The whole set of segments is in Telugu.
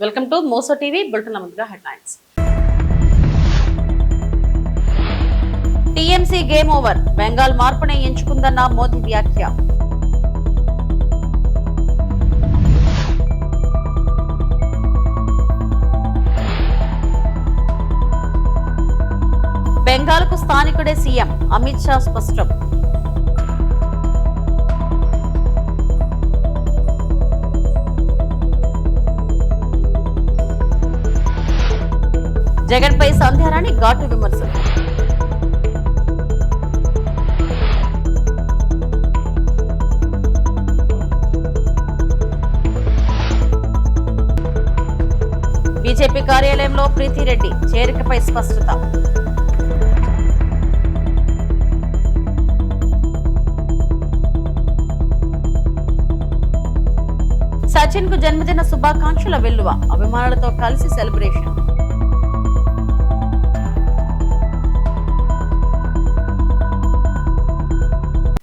Welcome to Mojo TV bulletin ముందుగా headlines. TMC game over, Bengal మార్పునే ఎంచుకుందన్న మోదీ వ్యాఖ్య. బెంగాల్కు స్థానికుడే సీఎం, అమిత్ షా స్పష్టం. జగన్పై సంధ్యారాణి ఘాటు విమర్శలు. బీజేపీ కార్యాలయంలో ప్రీతిరెడ్డి చేరికపై స్పష్టత. సచిన్ కు జన్మదిన శుభాకాంక్షల వెల్లువ, అభిమానులతో కలిసి సెలబ్రేషన్.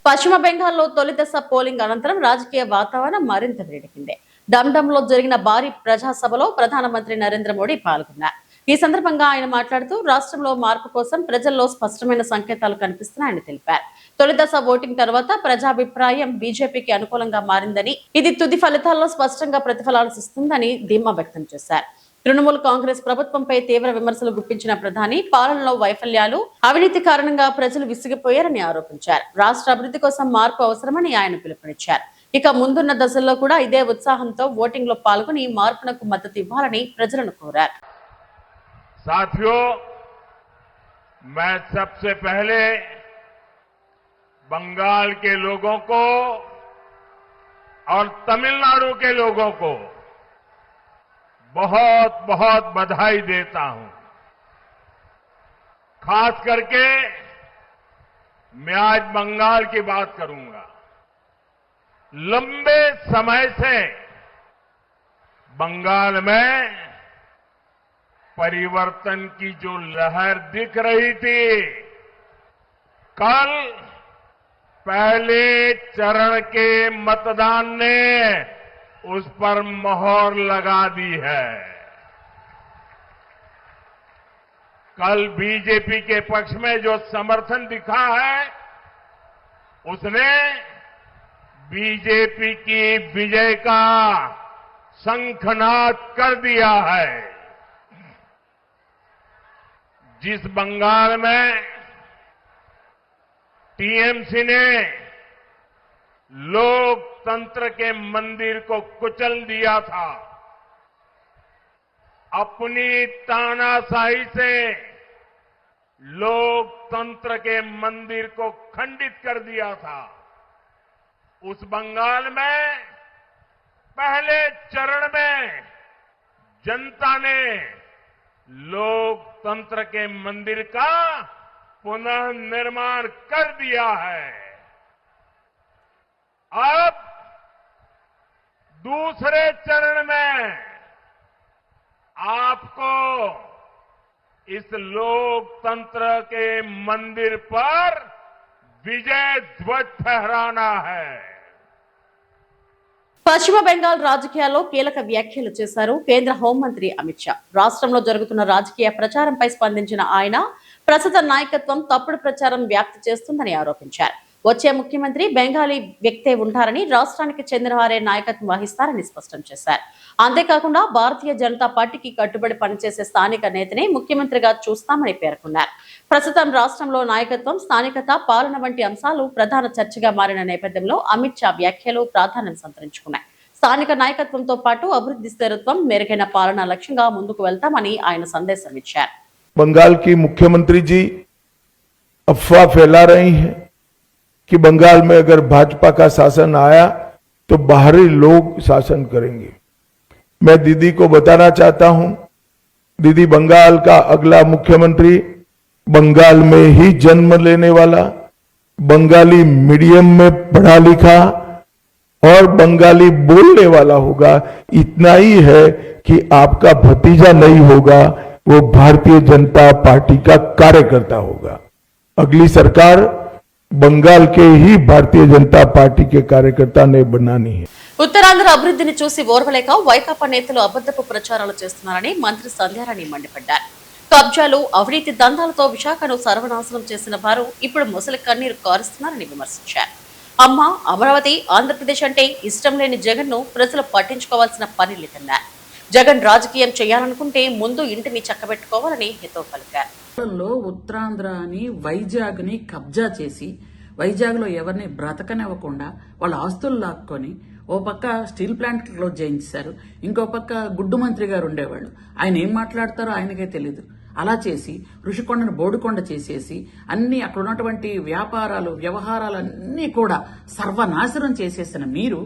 పశ్చిమ బెంగాల్లో తొలి దశ పోలింగ్ అనంతరం రాజకీయ వాతావరణం మరింత వేడెక్కింది. డమ్డమ్లో జరిగిన భారీ ప్రజాసభలో ప్రధానమంత్రి నరేంద్ర మోడీ పాల్గొన్నారు. ఈ సందర్భంగా ఆయన మాట్లాడుతూ రాష్ట్రంలో మార్పు కోసం ప్రజల్లో స్పష్టమైన సంకేతాలు కనిపిస్తున్నాయని తెలిపారు. తొలి దశ ఓటింగ్ తర్వాత ప్రజాభిప్రాయం బీజేపీకి అనుకూలంగా మారిందని, ఇది తుది ఫలితాల్లో స్పష్టంగా ప్రతిఫలాలు ఇస్తుందని ధీమా వ్యక్తం చేశారు. తృణమూల్ కాంగ్రెస్ ప్రభుత్వంపై తీవ్ర విమర్శలు గుప్పించిన ప్రధాని పాలనలో వైఫల్యాలు, అవినీతి కారణంగా ప్రజలు విసిగిపోయారని ఆరోపించారు. రాష్ట్ర అభివృద్ధి కోసం మార్పు అవసరమని ఆయన పిలుపునిచ్చారు. ఇక ముందున్న దశల్లో కూడా ఇదే ఉత్సాహంతో ఓటింగ్ లో పాల్గొని మార్పునకు మద్దతు ఇవ్వాలని ప్రజలను కోరారు. साथियों, मैं सबसे पहले बंगाल के लोगों को और तमिलनाडु के लोगों को बहुत बहुत बधाई देता हूं. खास करके मैं आज बंगाल की बात करूंगा. लंबे समय से बंगाल में परिवर्तन की जो लहर दिख रही थी, कल पहले चरण के मतदान ने उस पर मोहर लगा दी है. कल बीजेपी के पक्ष में जो समर्थन दिखा है, उसने बीजेपी की विजय का शंखनाद कर दिया है. जिस बंगाल में टीएमसी ने लोकतंत्र के मंदिर को कुचल दिया था, अपनी तानाशाही से लोकतंत्र के मंदिर को खंडित कर दिया था, उस बंगाल में पहले चरण में जनता ने लोकतंत्र के मंदिर का पुनर्निर्माण कर दिया है. अब दूसरे चरण में आपको इस लोकतंत्र के मंदिर पर विजय ध्वज फहराना है. పశ్చిమ బెంగాల్ రాజకీయాల్లో కీలక వ్యాఖ్యలు చేశారు కేంద్ర హోంమంత్రి అమిత్ షా. రాష్ట్రంలో జరుగుతున్న రాజకీయ ప్రచారంపై స్పందించిన ఆయన ప్రస్తుత నాయకత్వం తప్పుడు ప్రచారం వ్యాప్తి చేస్తుందని ఆరోపించారు. వచ్చే ముఖ్యమంత్రి బెంగాలీ వ్యక్తే ఉంటారని, రాష్ట్రానికి చెందిన వారే నాయకత్వం వహిస్తారని స్పష్టం చేశారు. అంతేకాకుండా భారతీయ జనతా పార్టీకి కట్టుబడి పనిచేసే స్థానిక నేతనే ముఖ్యమంత్రిగా చూస్తామని పేర్కొన్నారు. ప్రస్తుతం రాష్ట్రంలో నాయకత్వం, స్థానికత, పాలన వంటి అంశాలు ప్రధాన చర్చగా మారిన నేపథ్యంలో అమిత్ షా వ్యాఖ్యలు ప్రాధాన్యం సంతరించుకున్నాయి. స్థానిక నాయకత్వంతో పాటు అభివృద్ధి స్థిరత్వం, మెరుగైన పాలన లక్ష్యంగా ముందుకు వెళ్తామని ఆయన సందేశం ఇచ్చారు. बंगाल की मुख्यमंत्री जी अफवाह फैला रही हैं कि बंगाल में अगर भाजपा का शासन आया तो बाहरी लोग शासन करेंगे. मैं दीदी को बताना चाहता हूं, दीदी बंगाल का अगला मुख्यमंत्री बंगाल में ही जन्म लेने वाला, बंगाली मीडियम में पढ़ा लिखा और बंगाली बोलने वाला होगा. इतना ही है कि आपका भतीजा नहीं होगा, वो भारतीय जनता पार्टी का कार्यकर्ता होगा. अगली सरकार बंगाल के ही भारतीय जनता पार्टी के कार्यकर्ता ने बनानी है। ఉత్తరాంధ్ర అభివృద్ధిని చూసి ఓర్వలేక వైకాపా నేతలు అబద్ధపు ప్రచారాలు చేస్తున్నారని మంత్రి సంధ్యారాణి మండిపడ్డారు. కబ్జాలు, అవినీతి దందాలతో విశాఖను సర్వనాశనం చేసిన వారు ఇప్పుడు ముసలి కన్నీరు కారుస్తున్నారని విమర్శించారు. అమ్మ అమరావతి ఆంధ్రప్రదేశ్ అంటే ఇష్టం లేని జగన్ ను ప్రజలు పట్టించుకోవాల్సిన పని లేదన్నారు. జగన్ రాజకీయం చేయాలనుకుంటే ముందు ఇంటిని చక్కబెట్టుకోవాలని హితవు పలికారు. ఉత్తరాంధ్ర అని వైజాగ్ ని కబ్జా చేసి వైజాగ్ లో ఎవరిని బ్రతకనివ్వకుండా వాళ్ళ ఆస్తులు లాక్కొని ఓ పక్క స్టీల్ ప్లాంట్ క్లోజ్ చేయించారు, ఇంకో పక్క గుడ్డు మంత్రి గారు ఉండేవాళ్ళు. ఆయన ఏం మాట్లాడతారో ఆయనకే తెలియదు. అలా చేసి ఋషికొండను బోడుకొండ చేసేసి అన్ని అక్కడ ఉన్నటువంటి వ్యాపారాలు వ్యవహారాలన్నీ కూడా సర్వనాశనం చేసేసిన మీరు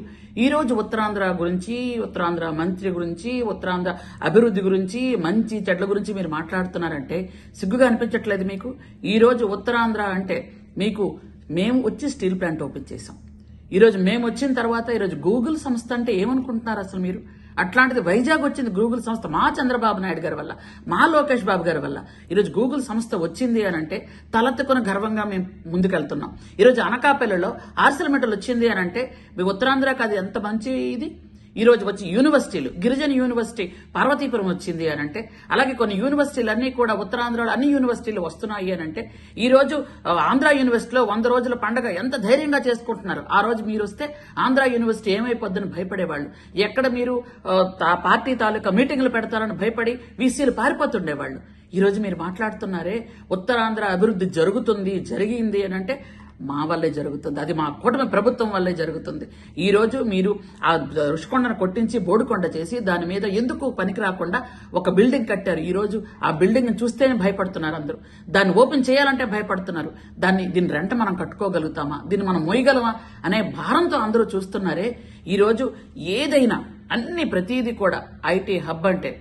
ఈ రోజు ఉత్తరాంధ్ర గురించి, ఉత్తరాంధ్ర మంత్రి గురించి, ఉత్తరాంధ్ర అభివృద్ధి గురించి, మంచి చెడ్ల గురించి మీరు మాట్లాడుతున్నారంటే సిగ్గుగా అనిపించట్లేదు మీకు? ఈ రోజు ఉత్తరాంధ్ర అంటే మీకు మేము వచ్చి స్టీల్ ప్లాంట్ ఓపెన్ చేసాం. ఈరోజు మేము వచ్చిన తర్వాత ఈరోజు గూగుల్ సంస్థ అంటే ఏమనుకుంటున్నారు అసలు మీరు? అట్లాంటిది వైజాగ్ వచ్చింది గూగుల్ సంస్థ మా చంద్రబాబు నాయుడు గారి వల్ల, మా లోకేష్ బాబు గారి వల్ల ఈరోజు గూగుల్ సంస్థ వచ్చింది అని అంటే తలెత్తుకుని గర్వంగా మేము ముందుకెళ్తున్నాం. ఈరోజు అనకాపల్లిలో ఆర్సిలమెటల్ వచ్చింది అని అంటే మీ ఉత్తరాంధ్రకి అది ఎంత మంచి ఇది. ఈ రోజు వచ్చి యూనివర్సిటీలు, గిరిజన యూనివర్సిటీ పార్వతీపురం వచ్చింది అని అంటే, అలాగే కొన్ని యూనివర్సిటీలు అన్ని కూడా ఉత్తరాంధ్రలో అన్ని యూనివర్సిటీలు వస్తున్నాయి అని అంటే, ఈ రోజు ఆంధ్ర యూనివర్సిటీలో 100 రోజుల పండగ ఎంత ధైర్యంగా చేసుకుంటున్నారు. ఆ రోజు మీరు వస్తే ఆంధ్ర యూనివర్సిటీ ఏమైపోద్దని భయపడేవాళ్ళు. ఎక్కడ మీరు పార్టీ తాలూకా మీటింగ్లు పెడతారని భయపడి వీసీలు పారిపోతుండేవాళ్ళు. ఈ రోజు మీరు మాట్లాడుతున్నారే ఉత్తరాంధ్ర అభివృద్ధి జరిగింది అని అంటే మా వల్లే జరుగుతుంది. అది మా కూటమి ప్రభుత్వం వల్లే జరుగుతుంది. ఈ రోజు మీరు ఆ ఋషికొండను కొట్టించి బోడుకొండ చేసి దాని మీద ఎందుకు పనికి రాకుండా ఒక బిల్డింగ్ కట్టారు. ఈ రోజు ఆ బిల్డింగ్ చూస్తేనే భయపడుతున్నారు అందరూ. దాన్ని ఓపెన్ చేయాలంటే భయపడుతున్నారు. దీని రెంట మనం కట్టుకోగలుగుతామా, దీన్ని మనం మోయగలమా అనే భారంతో అందరూ చూస్తున్నారే. ఈ రోజు ఏదైనా ప్రతిదీ కూడా ఐటీ హబ్ అంటే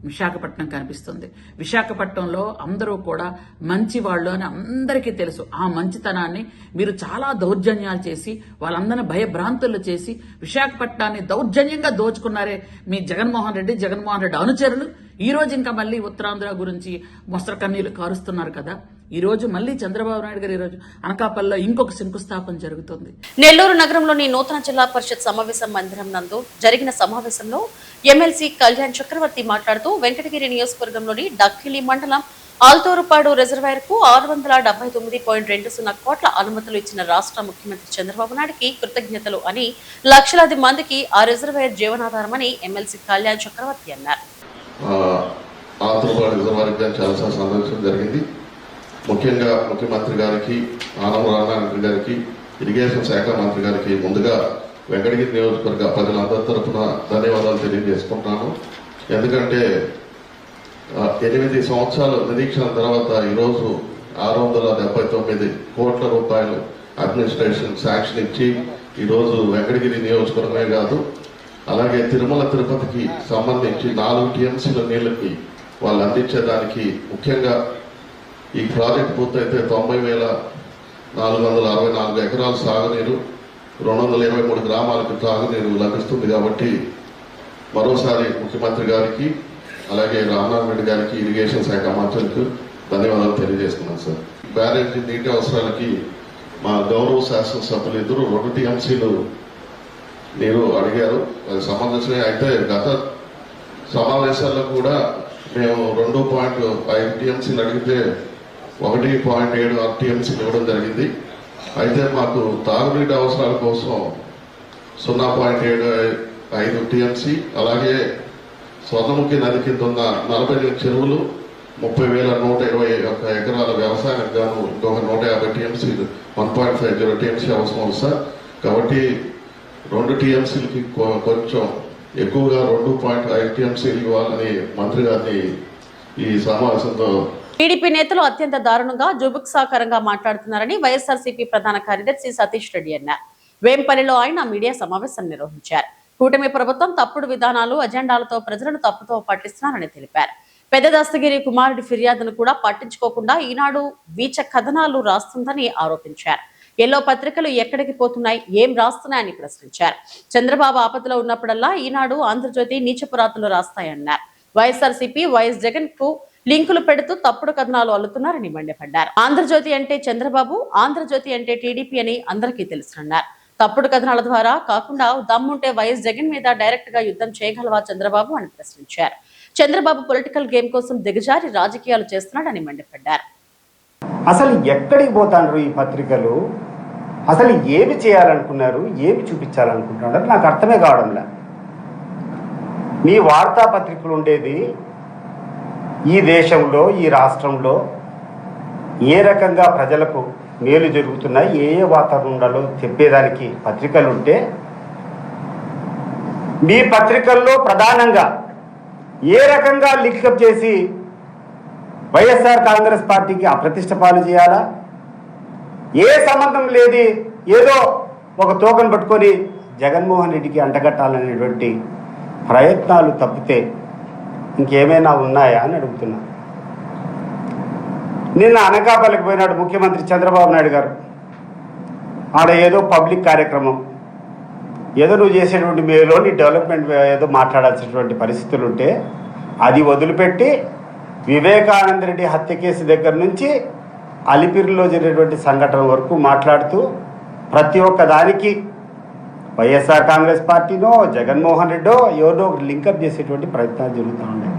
విశాఖపట్నం కనిపిస్తుంది. విశాఖపట్నంలో అందరూ కూడా మంచి వాళ్ళు అని అందరికీ తెలుసు. ఆ మంచితనాన్ని మీరు చాలా దౌర్జన్యాలు చేసి వాళ్ళందరినీ భయభ్రాంతులు చేసి విశాఖపట్నాన్ని దౌర్జన్యంగా దోచుకున్నారే మీ జగన్మోహన్ రెడ్డి అనుచరులు. ఈ రోజు ఇంకా మళ్ళీ ఉత్తరాంధ్ర గురించి మొసర కన్నీళ్లు కారుస్తున్నారు కదా. ఈ రోజు మళ్ళీ చంద్రబాబు నాయుడు గారు ఈ రోజు అనకాపల్లిలో ఇంకొక శంకుస్థాపన జరుగుతుంది. నెల్లూరు నగరంలోని నూతన జిల్లా పరిషత్ సమావేశ మందిరం నందు జరిగిన సమావేశంలో ఎమ్మెల్సీ కళ్యాణ్ చక్రవర్తి మాట్లాడుతూ వెంకటగిరి నియోజకవర్గంలోని డక్కిలి మండలం ఆల్తూరుపాడు రిజర్వాయర్ కు 679.20 కోట్ల అనుమతులు ఇచ్చిన రాష్ట్ర ముఖ్యమంత్రి చంద్రబాబు నాయుడుకి కృతజ్ఞతలు అని, లక్షలాది మందికి ఆ రిజర్వాయర్ జీవనాధారమని ఎమ్మెల్సీ కళ్యాణ్ చక్రవర్తి అన్నారు. ఆల్తూరుపాడు రిజర్వాయర్ చాలా సందర్శన జరిగింది. ముఖ్యంగా ముఖ్యమంత్రి గారికి, ఆనం రామనారాయణ గారికి, ఇరిగేషన్ శాఖ మంత్రి గారికి ముందుగా వెంకటగిరి నియోజకవర్గ ప్రజలందరి తరఫున ధన్యవాదాలు తెలియజేసుకుంటున్నాను. ఎందుకంటే 8 సంవత్సరాల నిరీక్షణ తర్వాత ఈరోజు 679 కోట్ల రూపాయలు అడ్మినిస్ట్రేషన్ శాంక్షన్ ఇచ్చి ఈరోజు వెంకటగిరి నియోజకవర్గమే కాదు, అలాగే తిరుమల తిరుపతికి సంబంధించి 4 టీఎంసీల నీళ్ళకి వాళ్ళు అందించేదానికి ముఖ్యంగా ఈ ప్రాజెక్ట్ పూర్తయితే 90,464 ఎకరాల సాగునీరు, 223 గ్రామాలకు తాగునీరు లభిస్తుంది. కాబట్టి మరోసారి ముఖ్యమంత్రి గారికి, అలాగే రామనారాయణ రెడ్డి గారికి, ఇరిగేషన్ శాఖ మంత్రులకు ధన్యవాదాలు తెలియజేస్తున్నాను సార్. బ్యారేజీ నీటి అవసరాలకి మా గౌరవ శాసనసభ్యులు ఇద్దరు 2 టీఎంసీలు నీరు అడిగారు. అది సమంజసమే. అయితే గత సమావేశాల్లో కూడా మేము 2.5 టీఎంసీలు అడిగితే 1.76 టీఎంసీలు ఇవ్వడం జరిగింది. అయితే మాకు తాగునీటి అవసరాల కోసం 0.75 టీఎంసీ, అలాగే స్వర్ణముఖి నది కింద ఉన్న 48 చెరువులు, 30,121 ఎకరాల వ్యవసాయానికి గాను ఇంకొక 150 టీఎంసీలు 1.50 టీఎంసీ అవసరం సార్. కాబట్టి 2 టీఎంసీలకి కొంచెం ఎక్కువగా 2.5 టీఎంసీలు ఇవ్వాలని మంత్రి గారిని ఈ సమావేశంతో. టీడీపీ నేతలు అత్యంత దారుణంగా జుబుక్సాకరంగా మాట్లాడుతున్నారని వైఎస్ఆర్సీపీ ప్రధాన కార్యదర్శి సతీష్ రెడ్డి అన్నారు. వేంపల్లిలో ఆయన మీడియా సమావేశం నిర్వహించారు. కూటమి ప్రభుత్వం తప్పుడు విధానాలు, అజెండాలతో ప్రజలను తప్పుతో పట్టిస్తున్నారని తెలిపారు. పెద్ద దస్తగిరి కుమారుడి ఫిర్యాదును కూడా పట్టించుకోకుండా ఈనాడు వీచ కథనాలు రాస్తుందని ఆరోపించారు. ఎల్లో పత్రికలు ఎక్కడికి పోతున్నాయి, ఏం రాస్తున్నాయని ప్రశ్నించారు. చంద్రబాబు ఆపదలో ఉన్నప్పుడల్లా ఈనాడు, ఆంధ్రజ్యోతి నీచపురాతులు రాస్తాయన్నారు. వైఎస్ఆర్సీపీ వైఎస్ జగన్ కు లింకులు పెడుతూ తప్పుడు కథనాలు అల్లుతున్నారని మండిపడ్డారు. ఆంధ్రజ్యోతి అంటే చంద్రబాబు, ఆంధ్రజ్యోతి అంటే టీడీపీ అని అందరికీ తెలుసన్నారు. తప్పుడు కథనాల ద్వారా కాకుండా దమ్ముంటే వైఎస్ జగన్ మీద డైరెక్ట్ గా యుద్ధం చేయగలవా చంద్రబాబు అని ప్రశ్నించారు. చంద్రబాబు పొలిటికల్ గేమ్ కోసం దిగజారి రాజకీయాలు చేస్తున్నాడని మండిపడ్డారు. అసలు ఎక్కడికి పోతాండ్రు ఈ పత్రికలు? అసలు ఏమి చేయాలనుకున్నారు, ఏమి చూపించాలనుకుంటున్నారు నాకు అర్థమే కావడంలే. మీ వార్తాపత్రికలు ఉండేది ఈ దేశంలో, ఈ రాష్ట్రంలో ఏ రకంగా ప్రజలకు మేలు జరుగుతున్నాయి, ఏ ఏ వాతావరణం ఉండాలో చెప్పేదానికి పత్రికలు ఉంటే, మీ పత్రికల్లో ప్రధానంగా ఏ రకంగా లింకప్ చేసి వైఎస్ఆర్ కాంగ్రెస్ పార్టీకి అప్రతిష్ట పాలు చేయాలా, ఏ సంబంధం లేది ఏదో ఒక తోకను పట్టుకొని జగన్మోహన్ రెడ్డికి అంటగట్టాలనేటువంటి ప్రయత్నాలు తప్పితే ఇంకేమైనా ఉన్నాయా అని అడుగుతున్నా. నిన్న అనకాపల్లికి పోయినాడు ముఖ్యమంత్రి చంద్రబాబు నాయుడు గారు. ఆడ ఏదో పబ్లిక్ కార్యక్రమం, ఏదో నువ్వు చేసేటువంటి మేలో నీ డెవలప్మెంట్ ఏదో మాట్లాడాల్సినటువంటి పరిస్థితులు ఉంటే అది వదిలిపెట్టి వివేకానంద రెడ్డి హత్య కేసు దగ్గర నుంచి అలిపిరిలో జరిగినటువంటి సంఘటన వరకు మాట్లాడుతూ ప్రతి ఒక్క దానికి వైఎస్ఆర్ కాంగ్రెస్ పార్టీనో జగన్మోహన్ రెడ్డో ఎవరినో లింకప్ చేసేటువంటి ప్రయత్నాలు జరుగుతూ ఉన్నాయి.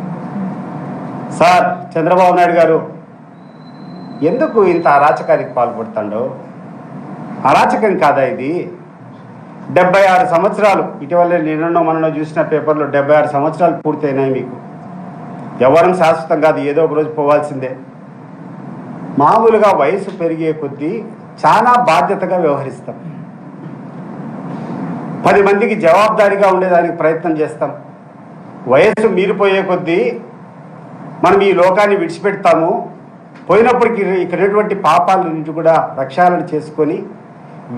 సార్ చంద్రబాబు నాయుడు గారు ఎందుకు ఇంత అరాచకానికి పాల్పడుతాడో? అరాచకం కాదా ఇది? 76 సంవత్సరాలు, ఇటీవల నిన్నో మనలో చూసిన పేపర్లో 76 సంవత్సరాలు పూర్తయినాయి మీకు. ఎవరం శాశ్వతం కాదు, ఏదో ఒక రోజు పోవాల్సిందే. మామూలుగా వయసు పెరిగే కొద్దీ చాలా బాధ్యతగా వ్యవహరిస్తాం, 10 మందికి జవాబుదారీగా ఉండేదానికి ప్రయత్నం చేస్తాం. వయస్సు మీరిపోయే కొద్దీ మనం ఈ లోకాన్ని విడిచిపెడతాము. పోయినప్పటికీ ఇక్కడటువంటి పాపాలన్నింటి కూడా ప్రక్షాళన చేసుకొని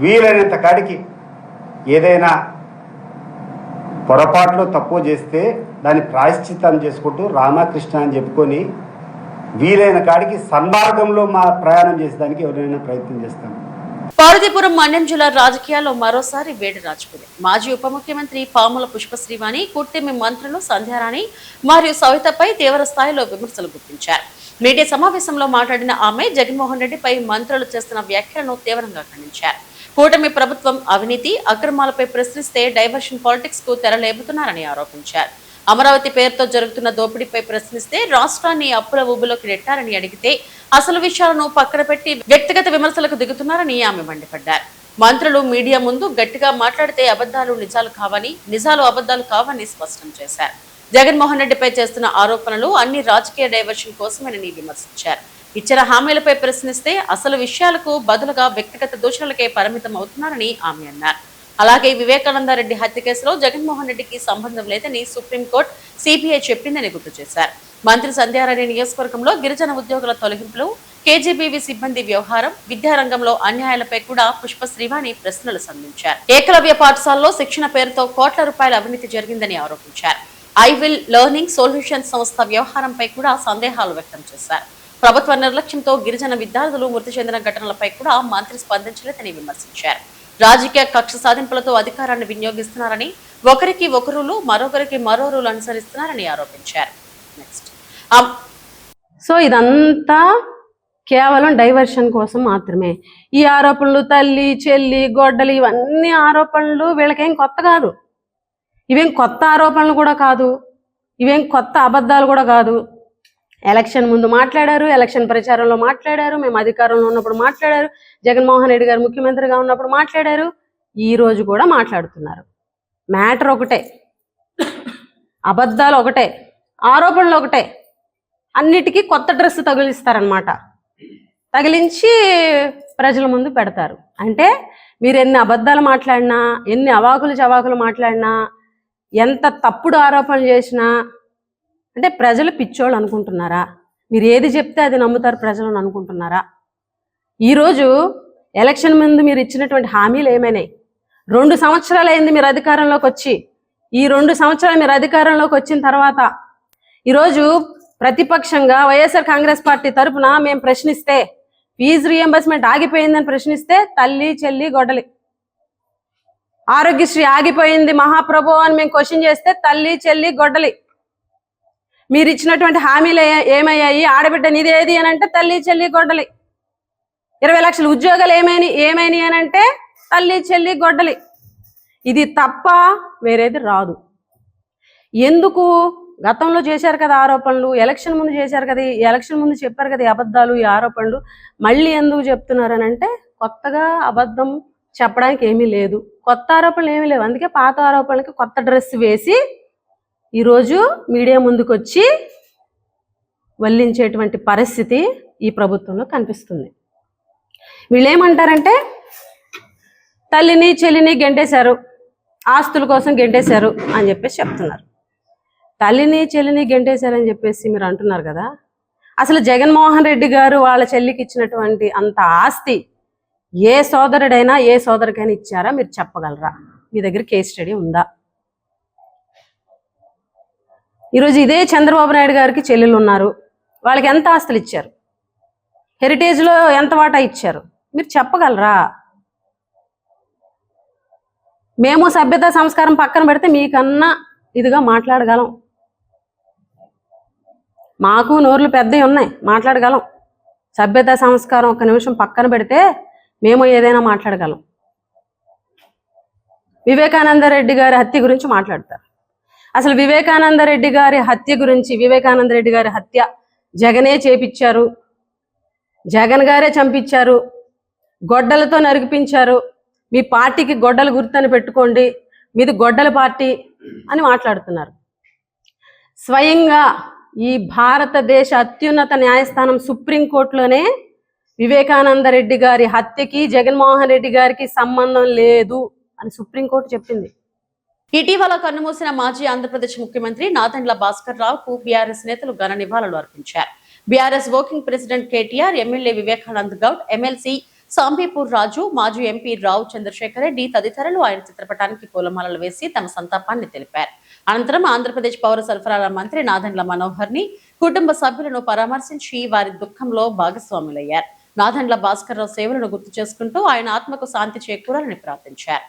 వీలైనంత కాడికి ఏదైనా పొరపాట్లో తప్పు చేస్తే దాన్ని ప్రాయశ్చిత్తం చేసుకుంటూ రామకృష్ణ అని చెప్పుకొని వీలైన కాడికి సన్మార్గంలో మా ప్రయాణం చేసేదానికి ఎవరైనా ప్రయత్నం చేస్తాం. పార్వతీపురం మన్యం జిల్లా రాజకీయాల్లో మరోసారి వేడి రాజుకుంది. మాజీ ఉప ముఖ్యమంత్రి పాముల పుష్పశ్రీవాణి, కుట్టిమి మంత్రులు సంధ్యారాణి మరియు సవితపై తీవ్ర స్థాయిలో విమర్శలు గుర్తించారు. మీడియా సమావేశంలో మాట్లాడిన ఆమె జగన్మోహన్ రెడ్డిపై మంత్రులు చేస్తున్న వ్యాఖ్యలను తీవ్రంగా ఖండించారు. కూటమి ప్రభుత్వం అవినీతి అక్రమాలపై ప్రశ్నిస్తే డైవర్షన్ పాలిటిక్స్ కు తెరలేపుతున్నారని ఆరోపించారు. అమరావతి పేరుతో జరుగుతున్న దోపిడీపై ప్రశ్నిస్తే రాష్ట్రాన్ని అప్పుల ఊబిలోకి నెట్టారని అడిగితే అసలు విషయాలను పక్కన పెట్టి వ్యక్తిగత విమర్శలకు దిగుతున్నారని ఆమె మండిపడ్డారు. మంత్రులు మీడియా ముందు గట్టిగా మాట్లాడితే అబద్ధాలు నిజాలు కావని, నిజాలు అబద్ధాలు కావని స్పష్టం చేశారు. జగన్మోహన్ రెడ్డిపై చేస్తున్న ఆరోపణలు అన్ని రాజకీయ డైవర్షన్ కోసమేనని విమర్శించారు. ఇచ్చిన హామీలపై ప్రశ్నిస్తే అసలు విషయాలకు బదులుగా వ్యక్తిగత దూషణలకే పరిమితం అవుతున్నారని ఆమె అన్నారు. అలాగే వివేకానంద రెడ్డి హత్య కేసులో జగన్మోహన్ రెడ్డికి సంబంధం లేదని సుప్రీంకోర్టు సిబిఐ చెప్పిందని గుర్తు చేశారు. మంత్రి సంధ్యారాణి నియోజకవర్గంలో గిరిజన ఉద్యోగుల తొలగింపులు, కేజీబీవీ సిబ్బంది వ్యవహారం, విద్యారంగంలో అన్యాయాలపై కూడా పుష్పశ్రీవాణి ప్రశ్నలు సంధించారు. ఏకలవ్య పాఠశాలలో శిక్షణ పేరుతో కోట్ల రూపాయల అవినీతి జరిగిందని ఆరోపించారు. ఐ విల్ లెర్నింగ్ సొల్యూషన్ సంస్థ వ్యవహారంపై కూడా సందేహాలు వ్యక్తం చేశారు. ప్రభుత్వ నిర్లక్ష్యంతో గిరిజన విద్యార్థులు మృతి చెందిన ఘటనలపై కూడా మంత్రి స్పందించలేదని విమర్శించారు. రాజకీయ కక్ష సాధింపులతో అధికారాన్ని వినియోగిస్తున్నారని, ఒకరికి ఒకరులు మరొకరికి మరో రూలు అనుసరిస్తున్నారని ఆరోపించారు. సో ఇదంతా కేవలం డైవర్షన్ కోసం మాత్రమే. ఈ ఆరోపణలు తల్లి చెల్లి గొడ్డలి ఇవన్నీ ఆరోపణలు వీళ్ళకేం కొత్త కాదు. ఇవేం కొత్త ఆరోపణలు కూడా కాదు, ఇవేం కొత్త అబద్ధాలు కూడా కాదు. ఎలక్షన్ ముందు మాట్లాడారు, ఎలక్షన్ ప్రచారంలో మాట్లాడారు, మేము అధికారంలో ఉన్నప్పుడు మాట్లాడారు, జగన్మోహన్ రెడ్డి గారు ముఖ్యమంత్రిగా ఉన్నప్పుడు మాట్లాడారు, ఈ రోజు కూడా మాట్లాడుతున్నారు. మ్యాటర్ ఒకటే, అబద్ధాలు ఒకటే, ఆరోపణలు ఒకటే. అన్నిటికీ కొత్త డ్రెస్ తగిలిస్తారనమాట, తగిలించి ప్రజల ముందు పెడతారు. అంటే మీరు ఎన్ని అబద్ధాలు మాట్లాడినా, ఎన్ని అవాకులు చవాకులు మాట్లాడినా, ఎంత తప్పుడు ఆరోపణలు చేసినా, అంటే ప్రజలు పిచ్చోళ్ళు అనుకుంటున్నారా? మీరు ఏది చెప్తే అది నమ్ముతారు ప్రజలను అనుకుంటున్నారా? ఈరోజు ఎలక్షన్ ముందు మీరు ఇచ్చినటువంటి హామీలు ఏమైనాయి? 2 సంవత్సరాలు అయింది మీరు అధికారంలోకి వచ్చి. ఈ 2 సంవత్సరాలు మీరు అధికారంలోకి వచ్చిన తర్వాత ఈరోజు ప్రతిపక్షంగా వైఎస్ఆర్ కాంగ్రెస్ పార్టీ తరఫున మేము ప్రశ్నిస్తే, ఫీజు రీఎంబర్స్మెంట్ ఆగిపోయిందని ప్రశ్నిస్తే తల్లి చెల్లి గొడ్డలి, ఆరోగ్యశ్రీ ఆగిపోయింది మహాప్రభు అని మేము క్వశ్చన్ చేస్తే తల్లి చెల్లి గొడ్డలి, మీరు ఇచ్చినటువంటి హామీలు ఏమయ్యాయి? ఆడబిడ్డ నీదేది అని అంటే తల్లి చెల్లి గొడ్డలి. 20 లక్షల ఉద్యోగాలు ఏమైనాయి అని అంటే తల్లి చెల్లి గొడ్డలి. ఇది తప్ప వేరేది రాదు. ఎందుకు? గతంలో చేశారు కదా ఆరోపణలు, ఎలక్షన్ ముందు చేశారు కదా, ఎలక్షన్ ముందు చెప్పారు కదా ఈ అబద్ధాలు, ఈ ఆరోపణలు. మళ్ళీ ఎందుకు చెప్తున్నారని అంటే కొత్తగా అబద్ధం చెప్పడానికి ఏమీ లేదు, కొత్త ఆరోపణలు ఏమీ లేవు. అందుకే పాత ఆరోపణలకి కొత్త డ్రెస్ వేసి ఈరోజు మీడియా ముందుకు వచ్చి వల్లించేటువంటి పరిస్థితి ఈ ప్రభుత్వంలో కనిపిస్తుంది. వీళ్ళు ఏమంటారంటే తల్లిని చెల్లిని గెంటేశారు, ఆస్తుల కోసం గెంటేశారు అని చెప్పేసి చెప్తున్నారు. తల్లిని చెల్లిని గెంటేశారని చెప్పేసి మీరు అంటున్నారు కదా, అసలు జగన్మోహన్ రెడ్డి గారు వాళ్ళ చెల్లికి ఇచ్చినటువంటి అంత ఆస్తి ఏ సోదరుడైనా ఏ సోదరికైనా ఇచ్చారా? మీరు చెప్పగలరా? మీ దగ్గర కేస్ స్టడీ ఉందా? ఈరోజు ఇదే చంద్రబాబు నాయుడు గారికి చెల్లెలు ఉన్నారు, వాళ్ళకి ఎంత ఆస్తులు ఇచ్చారు? హెరిటేజ్లో ఎంత వాటా ఇచ్చారు? మీరు చెప్పగలరా? మేము సభ్యత సంస్కారం పక్కన పెడితే మీకన్నా ఇదిగా మాట్లాడగలం. మాకు నోర్లు పెద్దవి ఉన్నాయి, మాట్లాడగలం. సభ్యత సంస్కారం ఒక నిమిషం పక్కన పెడితే మేము ఏదైనా మాట్లాడగలం. వివేకానంద రెడ్డి గారి హత్య గురించి మాట్లాడతారు. అసలు వివేకానంద రెడ్డి గారి హత్య గురించి, వివేకానంద రెడ్డి గారి హత్య జగనే చేపించారు, జగన్ గారే చంపించారు, గొడ్డలతో నరికిపించారు, మీ పార్టీకి గొడ్డలు గుర్తని పెట్టుకోండి, మీది గొడ్డల పార్టీ అని మాట్లాడుతున్నారు. స్వయంగా ఈ భారతదేశ అత్యున్నత న్యాయస్థానం సుప్రీంకోర్టులోనే వివేకానంద రెడ్డి గారి హత్యకి జగన్మోహన్ రెడ్డి గారికి సంబంధం లేదు అని సుప్రీంకోర్టు చెప్పింది. ఇటీవల కన్నుమూసిన మాజీ ఆంధ్రప్రదేశ్ ముఖ్యమంత్రి నాదెండ్ల భాస్కర్ రావుకు బీఆర్ఎస్ నేతలు ఘన నివాళులు అర్పించారు. BRS working president KTR, MLA Vivekanand Goud, MLC Sambipur Raju, మాజీ ఎంపీ రావు చంద్రశేఖర్ రెడ్డి తదితరులు ఆయన చిత్రపటానికి పూలమాలలు వేసి తమ సంతాపాన్ని తెలిపారు. అనంతరం ఆంధ్రప్రదేశ్ పౌర సరఫరాల మంత్రి నాదెండ్ల మనోహర్ ని కుటుంబ సభ్యులను పరామర్శించి వారి దుఃఖంలో భాగస్వాములయ్యారు. నాదెండ్ల భాస్కర్ రావు సేవలను గుర్తు చేసుకుంటూ ఆయన ఆత్మకు శాంతి చేకూరాలని ప్రార్థించారు.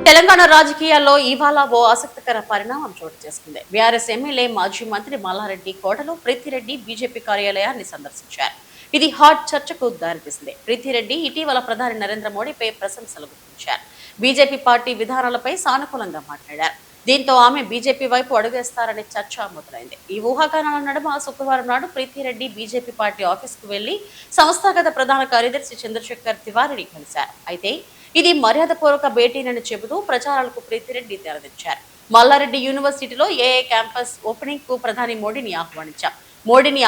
తెలంగాణ రాజకీయాల్లో ఇవాళ ఓ ఆసక్తికర పరిణామం చోటు చేసుకుంది. బీఆర్ఎస్ ఎమ్మెల్యే మాజీ మంత్రి మల్లారెడ్డి కోటలో ప్రీతిరెడ్డి బీజేపీ కార్యాలయాన్ని సందర్శించారు. ఇది హాట్ చర్చకు దారితీసింది. ప్రీతిరెడ్డి ఇటీవల ప్రధాని నరేంద్ర మోడీపై ప్రశంసలు గుర్తించారు. బీజేపీ పార్టీ విధానాలపై సానుకూలంగా మాట్లాడారు. దీంతో ఆమె బీజేపీ వైపు అడుగేస్తారనే చర్చ మొదలైంది. ఈ ఊహాగానాల నడుమ శుక్రవారం నాడు ప్రీతిరెడ్డి బీజేపీ పార్టీ ఆఫీసుకు వెళ్లి సంస్థాగత ప్రధాన కార్యదర్శి చంద్రశేఖర్ తివారీని కలిశారు. అయితే ఇది మర్యాదపూర్వక భేటీనని చెబుతూ ప్రచారాలకు ప్రీతిరెడ్డి తెరదించారు. మల్లారెడ్డి యూనివర్సిటీలో ఏఐ క్యాంపస్ ఓపెనింగ్ కు ప్రధాని మోడీని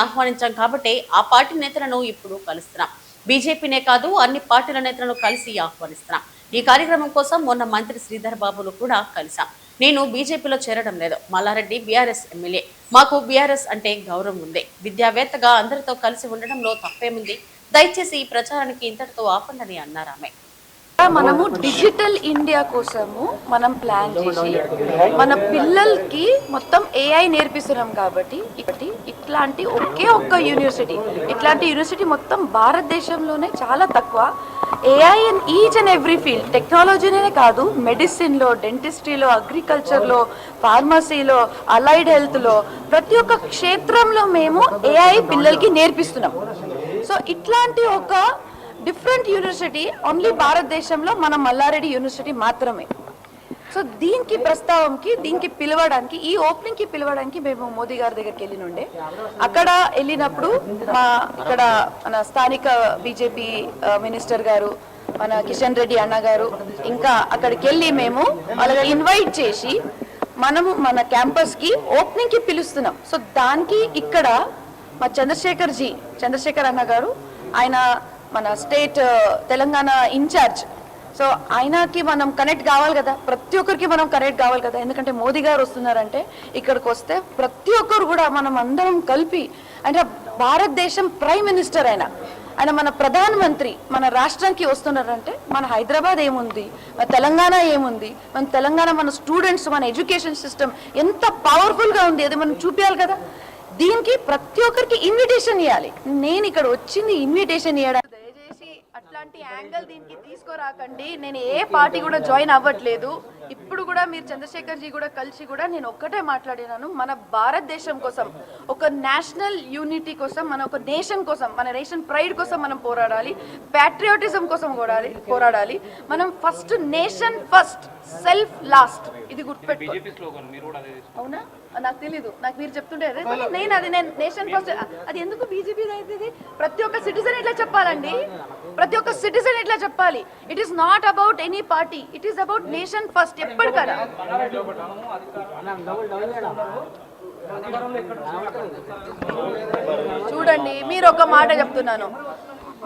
ఆహ్వానించాం కాబట్టి ఆ పార్టీ నేతలను ఇప్పుడు కలుస్తున్నాం. బీజేపీనే కాదు అన్ని పార్టీల నేతలను కలిసి ఆహ్వానిస్తున్నాం. ఈ కార్యక్రమం కోసం మొన్న మంత్రి శ్రీధర్ బాబులు కూడా కలిశాం. నేను బీజేపీలో చేరడం లేదు. మల్లారెడ్డి బీఆర్ఎస్ ఎమ్మెల్యే, మాకు బీఆర్ఎస్ అంటే గౌరవం ఉంది. విద్యావేత్తగా అందరితో కలిసి ఉండడంలో తప్పేముంది? దయచేసి ఈ ప్రచారానికి ఇంతటితో ఆపండి అన్నారు ఆమె. మనము డిజిటల్ ఇండియా కోసము మనం ప్లాన్ చేసి మన పిల్లలకి మొత్తం ఏఐ నేర్పిస్తున్నాం కాబట్టి ఇట్లాంటి ఒకే ఒక్క యూనివర్సిటీ మొత్తం భారతదేశంలోనే చాలా తక్కువ. AI in each and every field, టెక్నాలజీనే కాదు, మెడిసిన్లో, డెంటిస్ట్రీలో, అగ్రికల్చర్లో, ఫార్మసీలో, అలైడ్ హెల్త్లో, ప్రతి ఒక్క క్షేత్రంలో మేము ఏఐ పిల్లలకి నేర్పిస్తున్నాం. సో ఇట్లాంటి ఒక డిఫరెంట్ యూనివర్సిటీ ఓన్లీ భారతదేశంలో మన మల్లారెడ్డి యూనివర్సిటీ మాత్రమే. సో దీనికి పిలవడానికి, ఈ ఓపెనింగ్కి పిలవడానికి మేము మోదీ గారి దగ్గరికి వెళ్ళినుండే. అక్కడ వెళ్ళినప్పుడు ఇక్కడ మన స్థానిక బీజేపీ మినిస్టర్ గారు, మన కిషన్ రెడ్డి అన్న గారు, ఇంకా అక్కడికి వెళ్ళి మేము వాళ్ళని ఇన్వైట్ చేసి మనము మన క్యాంపస్కి ఓపెనింగ్కి పిలుస్తున్నాం. సో దానికి ఇక్కడ మా చంద్రశేఖర్ అన్న గారు, ఆయన మన స్టేట్ తెలంగాణ ఇన్ఛార్జ్. సో ఆయనకి మనం కనెక్ట్ కావాలి కదా, ప్రతి ఒక్కరికి మనం కనెక్ట్ కావాలి కదా. ఎందుకంటే మోదీ గారు వస్తున్నారంటే ఇక్కడికి వస్తే ప్రతి ఒక్కరు కూడా మనం అందరం కలిపి, అంటే భారతదేశం ప్రైమ్ మినిస్టర్ అయినా ఆయన మన ప్రధానమంత్రి మన రాష్ట్రానికి వస్తున్నారంటే మన హైదరాబాద్ ఏముంది, మన తెలంగాణ ఏముంది, మన స్టూడెంట్స్, మన ఎడ్యుకేషన్ సిస్టమ్ ఎంత పవర్ఫుల్గా ఉంది, అది మనం చూపించాలి కదా. దీనికి ప్రతి ఒక్కరికి ఇన్విటేషన్ ఇవ్వాలి. నేను ఇక్కడ వచ్చింది ఇన్విటేషన్ ఇవ్వడానికి. దయచేసి అట్లాంటి యాంగిల్ దీనికి తీసుకురాకండి. నేను ఏ పార్టీ కూడా జాయిన్ అవ్వట్లేదు. ఇప్పుడు కూడా మీరు చంద్రశేఖర్ జీ కూడా కలిసి కూడా నేను ఒక్కటే మాట్లాడినాను, మన భారతదేశం కోసం, ఒక నేషనల్ యూనిటీ కోసం, మన ఒక నేషన్ కోసం, మన నేషన్ ప్రైడ్ కోసం మనం పోరాడాలి, ప్యాట్రియాటిజం కోసం పోరాడాలి. మనం first nation first, self last, ఇది గుర్తుపెట్టుకోండి. అవునా, నాకు తెలీదు, నాకు మీరు చెప్తుంటే నేను నేషన్ ఫస్ట్, అది ఎందుకు బీజేపీ అవుతుంది? ప్రతి ఒక్క సిటిజన్ ఇట్లా చెప్పాలండి, ప్రతి ఒక్క సిటిజన్ ఇట్లా చెప్పాలి. It is not about any party, it is about nation first. ఎప్పటికరా చూడండి, మీరు ఒక మాట చెప్తున్నాను,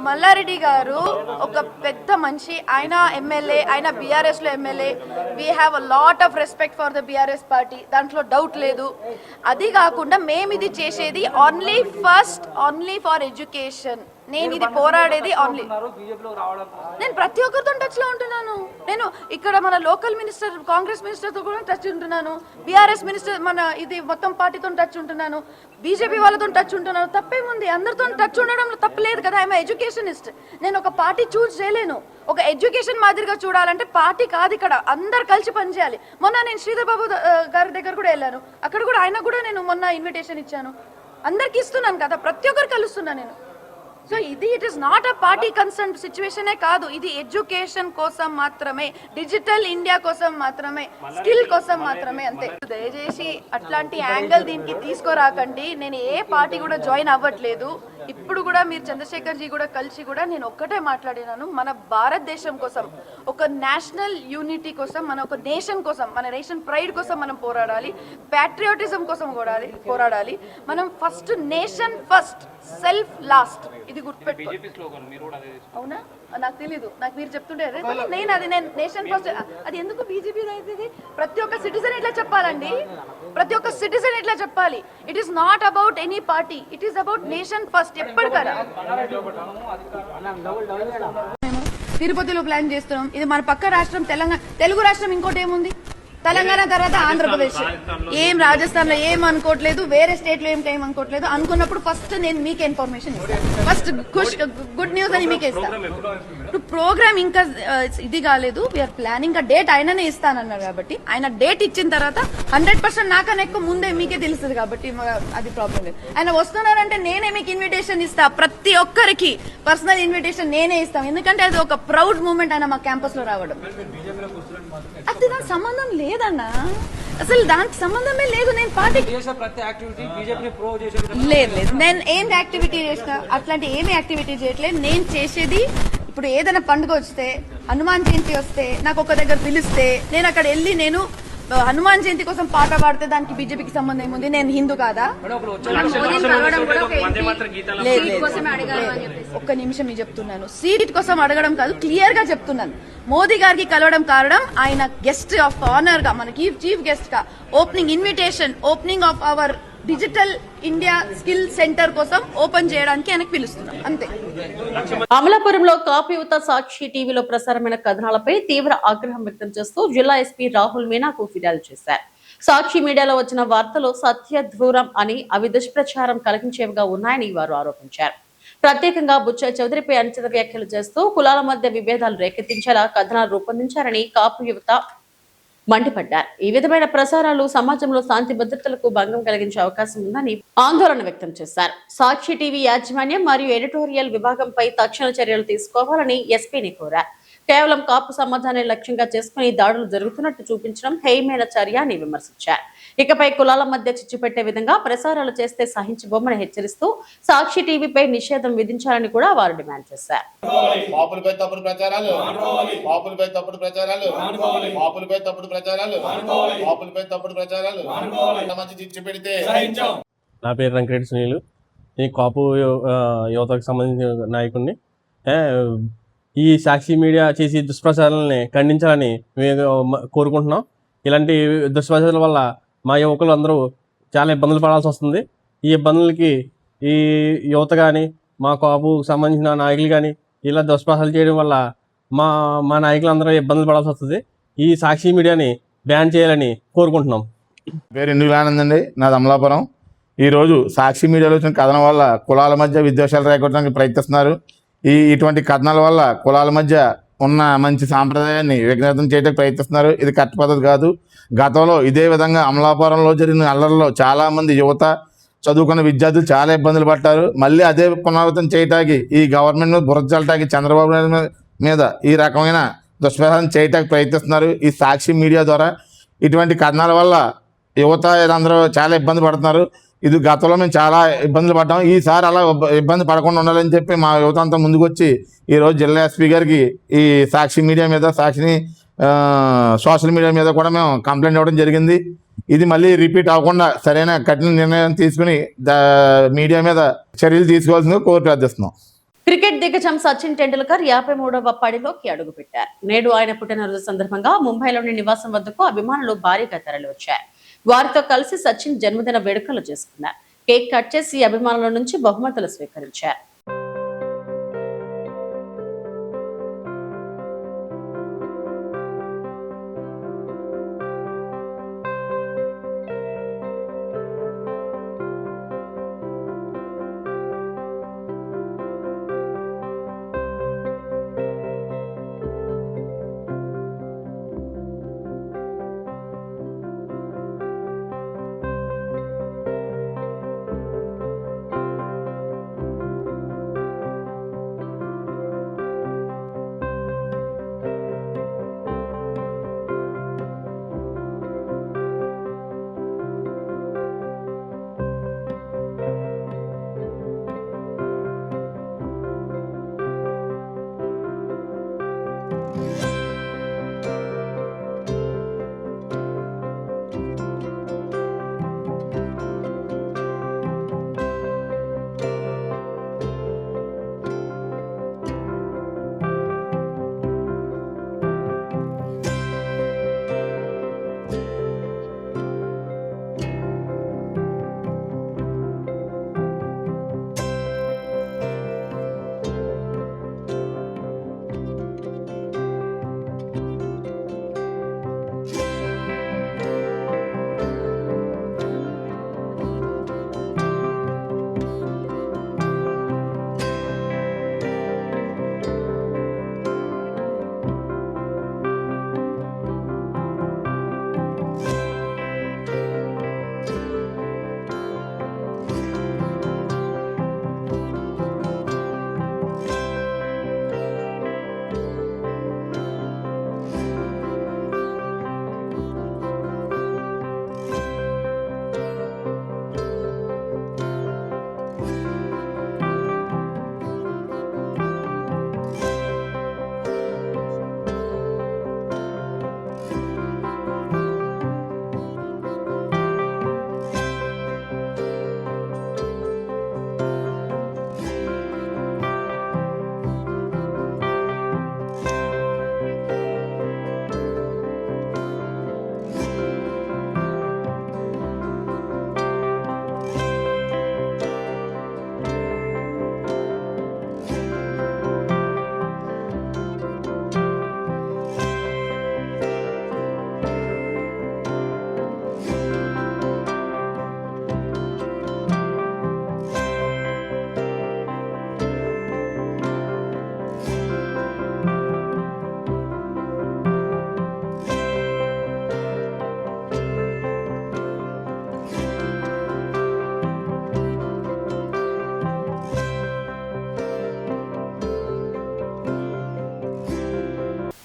మల్లారెడ్డి గారు ఒక పెద్ద మనిషి, ఆయన ఎమ్మెల్యే, ఆయన బీఆర్ఎస్లో MLA. We have a lot of respect for the BRS party, దాంట్లో డౌట్ లేదు. అది కాకుండా మేము ఇది చేసేది ఓన్లీ ఫర్ ఎడ్యుకేషన్. నేను ఇది పోరాడేది ఓన్లీ, నేను ప్రతి ఒక్కరితో టచ్ లో ఉంటున్నాను. నేను ఇక్కడ మన లోకల్ మినిస్టర్, కాంగ్రెస్ మినిస్టర్ తో కూడా టచ్ ఉంటున్నాను, బీఆర్ఎస్ మినిస్టర్, మన ఇది మొత్తం పార్టీతో టచ్ ఉంటున్నాను, బీజేపీ వాళ్ళతో టచ్ ఉంటున్నాను. తప్పేముంది, అందరితో టచ్ ఉండడంలో తప్పలేదు కదా. I'm educationist. నేను ఒక పార్టీ చూస్ చేయలేను. ఒక ఎడ్యుకేషన్ మాదిరిగా చూడాలంటే పార్టీ కాదు, ఇక్కడ అందరు కలిసి పనిచేయాలి. మొన్న నేను శ్రీధర్ బాబు గారి దగ్గర కూడా వెళ్ళాను, అక్కడ కూడా ఆయన కూడా నేను మొన్న ఇన్విటేషన్ ఇచ్చాను. అందరికి ఇస్తున్నాను కదా, ప్రతి ఒక్కరు కలుస్తున్నాను నేను. సో ఇది it is not a party concern సిచ్యువేషనే కాదు, ఇది ఎడ్యుకేషన్ కోసం మాత్రమే, డిజిటల్ ఇండియా కోసం మాత్రమే, స్కిల్ కోసం మాత్రమే, అంతే. దయచేసి అట్లాంటి యాంగిల్ దీనికి తీసుకురాకండి. నేను ఏ పార్టీ కూడా జాయిన్ అవ్వట్లేదు. ఇప్పుడు కూడా మీరు చంద్రశేఖర్ జీ కూడా కలిసి కూడా నేను ఒక్కటే మాట్లాడినాను, మన భారతదేశం కోసం, ఒక నేషనల్ యూనిటీ కోసం, మన ఒక నేషన్ కోసం, మన నేషన్ ప్రైడ్ కోసం మనం పోరాడాలి, ప్యాట్రియాటిజం కోసం పోరాడాలి. మనం first nation first, self last, ఇది గుర్తుపెట్టుకోండి. అవునా, నాకు తెలీదు, నాకు మీరు చెప్తుంటే నేను నేషన్ ఫస్ట్, అది ఎందుకు బీజేపీ అవుతుంది? ప్రతి ఒక్క సిటిజన్ ఇట్లా చెప్పాలండి, ప్రతి ఒక్క సిటిజన్ ఇట్లా చెప్పాలి. It is not about any party, it is about nation first. ఎప్పటికరా తిరుపతిలో ప్లాన్ చేస్తున్నాం, ఇది మన పక్క రాష్ట్రం తెలంగాణ, తెలుగు రాష్ట్రం ఇంకోటి ఏముంది, తెలంగాణ తర్వాత ఆంధ్రప్రదేశ్. ఏం రాజస్థాన్ లో ఏం అనుకోవట్లేదు, వేరే స్టేట్ లో ఏం అనుకోవట్లేదు. అనుకున్నప్పుడు ఫస్ట్ నేను మీకు ఇన్ఫర్మేషన్ ఇస్తాను, ఫస్ట్ గుడ్ న్యూస్ అని మీకు ఇస్తాను. ఇప్పుడు ప్రోగ్రామ్ ఇంకా ఇది కాలేదు, వీఆర్ ప్లానింగ్. ఇంకా డేట్ ఆయననే ఇస్తానన్నారు కాబట్టి, ఆయన డేట్ ఇచ్చిన తర్వాత 100% నాకన్నా ఎక్కువ ముందే మీకే తెలుస్తుంది కాబట్టి అది ప్రాబ్లం లేదు. ఆయన వస్తున్నారంటే నేనే మీకు ఇన్విటేషన్ ఇస్తా, ప్రతి ఒక్కరికి పర్సనల్ ఇన్విటేషన్ నేనే ఇస్తాం. ఎందుకంటే అది ఒక ప్రౌడ్ మూమెంట్ ఆయన మా క్యాంపస్ లో రావడం. అది దానికి సంబంధం లేదన్నా, అసలు దానికి సంబంధమే లేదు. నేను పార్టీ లేదు, నేను ఏం యాక్టివిటీ చేసినా అట్లాంటి ఏమి యాక్టివిటీ చేయట్లేదు. నేను చేసేది ఇప్పుడు ఏదైనా పండుగ వస్తే, హనుమాన్ జయంతి వస్తే, నాకు ఒక దగ్గర పిలిస్తే నేను అక్కడ వెళ్ళి నేను హనుమాన్ జయంతి కోసం పాట పాడితే దానికి బీజేపీకి సంబంధం ఏముంది? నేను హిందూ కాదా? ఒక్క నిమిషం నేను చెప్తున్నాను, సీట్ కోసం అడగడం కాదు, క్లియర్ గా చెప్తున్నాను. మోదీ గారికి కలవడం కారణం ఆయన గెస్ట్ ఆఫ్ ఆనర్ గా, మనకి చీఫ్ గెస్ట్ గా opening invitation, opening of our digital India skill centre కోసం ఓపెన్ చేయడానికి ఆయనకు పిలుస్తున్నాం, అంతే. అమలాపురంలో కాపు యువత సాక్షి టీవీలో ప్రసారమైన కథనాలపై తీవ్ర ఆగ్రహం వ్యక్తం చేస్తూ జిల్లా ఎస్పీ రాహుల్ మీనాకు ఫిర్యాదు చేశారు. సాక్షి మీడియాలో వచ్చిన వార్తలు సత్యదూరం అని, అవి దుష్ప్రచారం కలిగించేవిగా ఉన్నాయని వారు ఆరోపించారు. ప్రత్యేకంగా బుచ్చ చౌదరిపై అనుచిత వ్యాఖ్యలు చేస్తూ కులాల మధ్య విభేదాలు రేకెత్తించేలా కథనాలు రూపొందించారని కాపు యువత మండిపడ్డారు. ఈ విధమైన ప్రసారాలు సమాజంలో శాంతి భద్రతలకు భంగం కలిగించే అవకాశం ఉందని ఆందోళన వ్యక్తం చేశారు. సాక్షి టీవీ యాజమాన్యం మరియు ఎడిటోరియల్ విభాగంపై తక్షణ చర్యలు తీసుకోవాలని ఎస్పీని కోరారు. కేవలం కాపు సమాజాన్ని లక్ష్యంగా చేసుకుని దాడులు జరుగుతున్నట్టు చూపించడం హేయమైన చర్య అని విమర్శించారు. ఇకపై కులాల మధ్య చిచ్చు పెట్టే విధంగా ప్రసారాలు చేస్తే సహించబోమని హెచ్చరిస్తూ సాక్షి టీవీపై నిషేధం విధించాలని కూడా వారు డిమాండ్ చేశారు. నా పేరు రంకిరెడ్డి సునీల్, ఈ కాపు యువతకు సంబంధించిన నాయకుడిని. ఈ సాక్షి మీడియా చేసి దుష్ప్రచారాలని ఖండించాలని మేము కోరుకుంటున్నాం. ఇలాంటి దుష్ప్రచారాల వల్ల మా యువకులు అందరూ చాలా ఇబ్బందులు పడాల్సి వస్తుంది. ఈ ఇబ్బందులకి ఈ యువత కానీ మా కాపుకు సంబంధించిన నాయకులు కానీ ఇలా దుష్ప్రచారాలు చేయడం వల్ల మా నాయకులందరూ ఇబ్బందులు పడాల్సి వస్తుంది. ఈ సాక్షి మీడియాని బ్యాన్ చేయాలని కోరుకుంటున్నాం. పేరు ఎందుకు ఆనందండి, నాది అమలాపురం. ఈరోజు సాక్షి మీడియాలో వచ్చిన కథనం వల్ల కులాల మధ్య విద్వేషాలు రేకొట్టడానికి ప్రయత్నిస్తున్నారు. ఇటువంటి కథనాల వల్ల కులాల మధ్య ఉన్న మంచి సాంప్రదాయాన్ని విఘ్నితం చేయడానికి ప్రయత్నిస్తున్నారు. ఇది కరెక్ట్ పద్ధతి కాదు. గతంలో ఇదే విధంగా అమలాపురంలో జరిగిన అల్లర్లో చాలామంది యువత చదువుకున్న విద్యార్థులు చాలా ఇబ్బందులు పడ్డారు. మళ్ళీ అదే పునరావృతం చేయటానికి ఈ గవర్నమెంట్ మీద బురద చల్లటానికి చంద్రబాబు నాయుడు మీద ఈ రకమైన దుష్ప్రచారం చేయటానికి ప్రయత్నిస్తున్నారు. ఈ సాక్షి మీడియా ద్వారా ఇటువంటి కథనాల వల్ల యువత అందరూ చాలా ఇబ్బంది పడుతున్నారు. ఇది గతంలో మేము చాలా ఇబ్బందులు పడ్డాం. ఈసారి అలా ఇబ్బంది పడకుండా ఉండాలని చెప్పి మా యువత అంతా ముందుకు వచ్చి ఈరోజు జిల్లా ఎస్పీ గారికి ఈ సాక్షి మీడియా మీద, సాక్షిని సోషల్ మీడియా మీద కూడా మేము కంప్లైంట్ ఇవ్వడం జరిగింది. ఇది మళ్ళీ రిపీట్ అవ్వకుండా సరైన కఠిన నిర్ణయం తీసుకుని మీడియా మీద చర్యలు తీసుకోవాల్సిందిగా కోరి ప్రార్థిస్తున్నాం. క్రికెట్ దిగ్గజం సచిన్ టెండూల్కర్ 53వ పడిలోకి అడుగుపెట్టారు. నేడు ఆయన పుట్టినరోజు సందర్భంగా ముంబైలోని నివాసం వద్దకు అభిమానులు భారీగా తరలి వచ్చారు. వారితో కలిసి సచిన్ జన్మదిన వేడుకలు చేసుకున్నారు. కేక్ కట్ చేసి అభిమానుల నుంచి బహుమతులు స్వీకరించారు.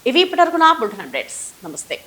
ఇవి ఇప్పటివరకు నా బులెటిన్ అప్డేట్స్. నమస్తే.